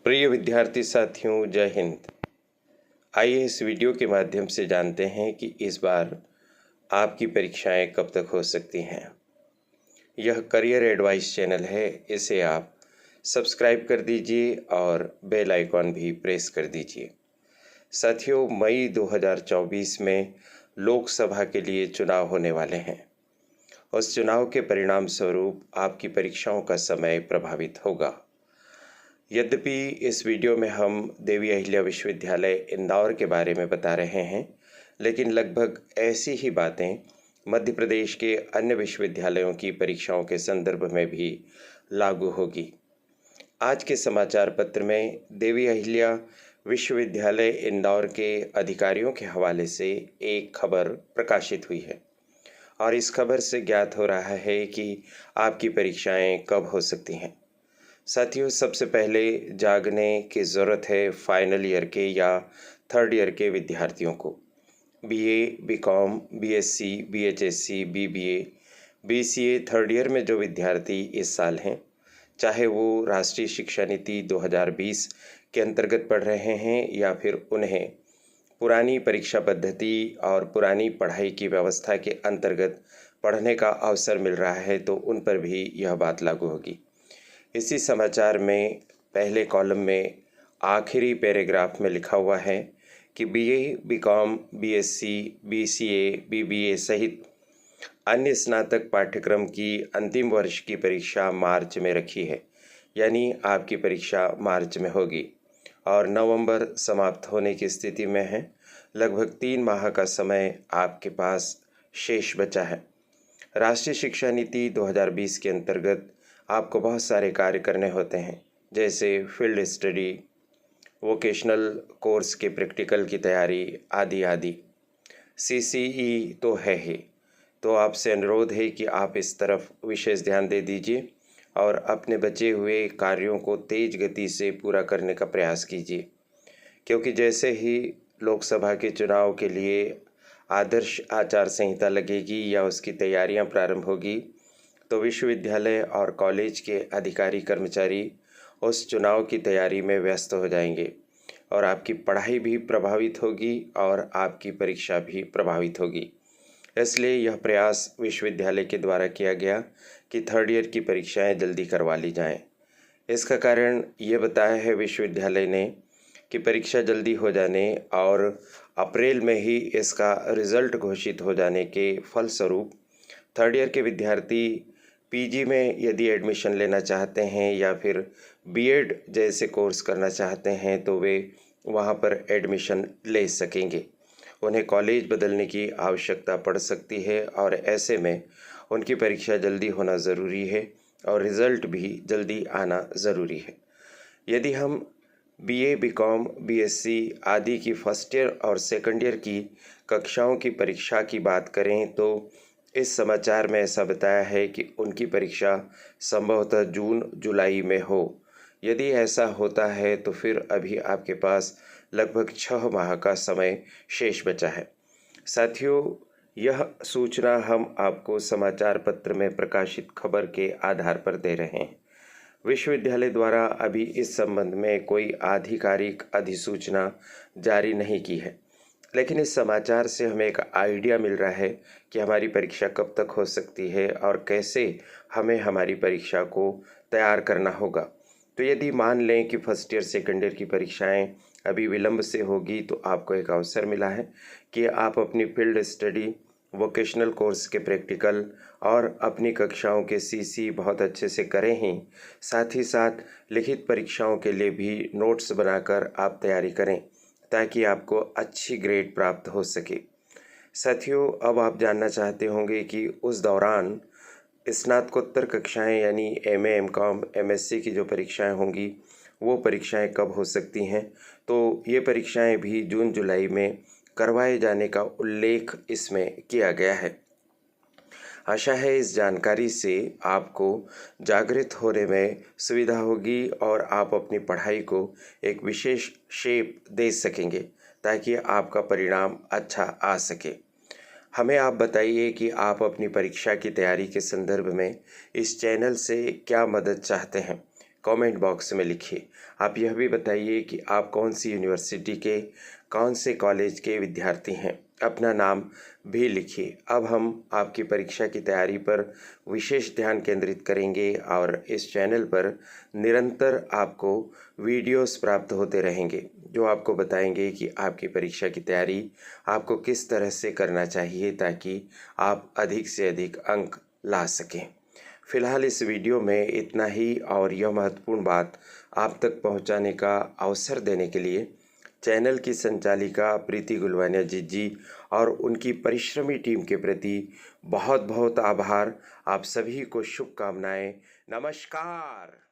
प्रिय विद्यार्थी साथियों, जय हिंद। आइए इस वीडियो के माध्यम से जानते हैं कि इस बार आपकी परीक्षाएं कब तक हो सकती हैं। यह करियर एडवाइस चैनल है, इसे आप सब्सक्राइब कर दीजिए और बेल आइकॉन भी प्रेस कर दीजिए। साथियों, मई 2024 में लोकसभा के लिए चुनाव होने वाले हैं। उस चुनाव के परिणाम स्वरूप आपकी परीक्षाओं का समय प्रभावित होगा। यद्यपि इस वीडियो में हम देवी अहिल्या विश्वविद्यालय इंदौर के बारे में बता रहे हैं, लेकिन लगभग ऐसी ही बातें मध्य प्रदेश के अन्य विश्वविद्यालयों की परीक्षाओं के संदर्भ में भी लागू होगी। आज के समाचार पत्र में देवी अहिल्या विश्वविद्यालय इंदौर के अधिकारियों के हवाले से एक खबर प्रकाशित हुई है और इस खबर से ज्ञात हो रहा है कि आपकी परीक्षाएं कब हो सकती हैं। साथियों, सबसे पहले जागने की ज़रूरत है फाइनल ईयर के या थर्ड ईयर के विद्यार्थियों को। बीए, बीकॉम, बीएससी, बीएचएससी, बीबीए, बीसीए थर्ड ईयर में जो विद्यार्थी इस साल हैं, चाहे वो राष्ट्रीय शिक्षा नीति 2020 के अंतर्गत पढ़ रहे हैं या फिर उन्हें पुरानी परीक्षा पद्धति और पुरानी पढ़ाई की व्यवस्था के अंतर्गत पढ़ने का अवसर मिल रहा है, तो उन पर भी यह बात लागू होगी। इसी समाचार में पहले कॉलम में आखिरी पैराग्राफ में लिखा हुआ है कि BA, BCom, BSc, BCA, BBA सहित अन्य स्नातक पाठ्यक्रम की अंतिम वर्ष की परीक्षा मार्च में रखी है, यानी आपकी परीक्षा मार्च में होगी और नवंबर समाप्त होने की स्थिति में है। लगभग 3 माह का समय आपके पास शेष बचा है। राष्ट्रीय शिक्षा नीति 2020 के अंतर्गत आपको बहुत सारे कार्य करने होते हैं, जैसे फील्ड स्टडी, वोकेशनल कोर्स के प्रैक्टिकल की तैयारी आदि आदि। सीसीई तो है ही, तो आपसे अनुरोध है कि आप इस तरफ विशेष ध्यान दे दीजिए और अपने बचे हुए कार्यों को तेज गति से पूरा करने का प्रयास कीजिए, क्योंकि जैसे ही लोकसभा के चुनाव के लिए आदर्श आचार संहिता लगेगी या उसकी तैयारियां प्रारंभ होगी, तो विश्वविद्यालय और कॉलेज के अधिकारी कर्मचारी उस चुनाव की तैयारी में व्यस्त हो जाएंगे और आपकी पढ़ाई भी प्रभावित होगी और आपकी परीक्षा भी प्रभावित होगी। इसलिए यह प्रयास विश्वविद्यालय के द्वारा किया गया कि थर्ड ईयर की परीक्षाएं जल्दी करवा ली जाएं। इसका कारण ये बताया है विश्वविद्यालय ने कि परीक्षा जल्दी हो जाने और अप्रैल में ही इसका रिज़ल्ट घोषित हो जाने के फलस्वरूप थर्ड ईयर के विद्यार्थी पीजी में यदि एडमिशन लेना चाहते हैं या फिर बीएड जैसे कोर्स करना चाहते हैं, तो वे वहां पर एडमिशन ले सकेंगे। उन्हें कॉलेज बदलने की आवश्यकता पड़ सकती है और ऐसे में उनकी परीक्षा जल्दी होना ज़रूरी है और रिज़ल्ट भी जल्दी आना ज़रूरी है। यदि हम बीए, बीकॉम, बीएससी आदि की फर्स्ट ईयर और सेकंड ईयर की कक्षाओं की परीक्षा की बात करें, तो इस समाचार में ऐसा बताया है कि उनकी परीक्षा संभवतः जून-जुलाई में हो। यदि ऐसा होता है तो फिर अभी आपके पास लगभग 6 माह का समय शेष बचा है। साथियों, यह सूचना हम आपको समाचार पत्र में प्रकाशित खबर के आधार पर दे रहे हैं। विश्वविद्यालय द्वारा अभी इस संबंध में कोई आधिकारिक अधिसूचना जारी नहीं की है, लेकिन इस समाचार से हमें एक आइडिया मिल रहा है कि हमारी परीक्षा कब तक हो सकती है और कैसे हमें हमारी परीक्षा को तैयार करना होगा। तो यदि मान लें कि फर्स्ट ईयर सेकंड ईयर की परीक्षाएं अभी विलंब से होगी, तो आपको एक अवसर मिला है कि आप अपनी फील्ड स्टडी, वोकेशनल कोर्स के प्रैक्टिकल और अपनी कक्षाओं के सीसी बहुत अच्छे से करें ही साथ ही साथ लिखित परीक्षाओं के लिए भी नोट्स बनाकर आप तैयारी करें, ताकि आपको अच्छी ग्रेड प्राप्त हो सके। साथियों, अब आप जानना चाहते होंगे कि उस दौरान स्नातकोत्तर कक्षाएं यानी एमए, एमकॉम, एमएससी की जो परीक्षाएं होंगी, वो परीक्षाएं कब हो सकती हैं। तो ये परीक्षाएं भी जून-जुलाई में करवाए जाने का उल्लेख इसमें किया गया है। आशा है इस जानकारी से आपको जागृत होने में सुविधा होगी और आप अपनी पढ़ाई को एक विशेष शेप दे सकेंगे, ताकि आपका परिणाम अच्छा आ सके। हमें आप बताइए कि आप अपनी परीक्षा की तैयारी के संदर्भ में इस चैनल से क्या मदद चाहते हैं। कमेंट बॉक्स में लिखिए। आप यह भी बताइए कि आप कौन सी यूनिवर्सिटी के, कौन से कॉलेज के विद्यार्थी हैं। अपना नाम भी लिखिए। अब हम आपकी परीक्षा की तैयारी पर विशेष ध्यान केंद्रित करेंगे और इस चैनल पर निरंतर आपको वीडियोस प्राप्त होते रहेंगे जो आपको बताएंगे कि आपकी परीक्षा की तैयारी आपको किस तरह से करना चाहिए ताकि आप अधिक से अधिक अंक ला सकें। फिलहाल इस वीडियो में इतना ही, और यह महत्वपूर्ण बात आप तक पहुंचाने का अवसर देने के लिए चैनल की संचालिका प्रीति गुलवानिया जी और उनकी परिश्रमी टीम के प्रति बहुत बहुत आभार। आप सभी को शुभकामनाएं। नमस्कार।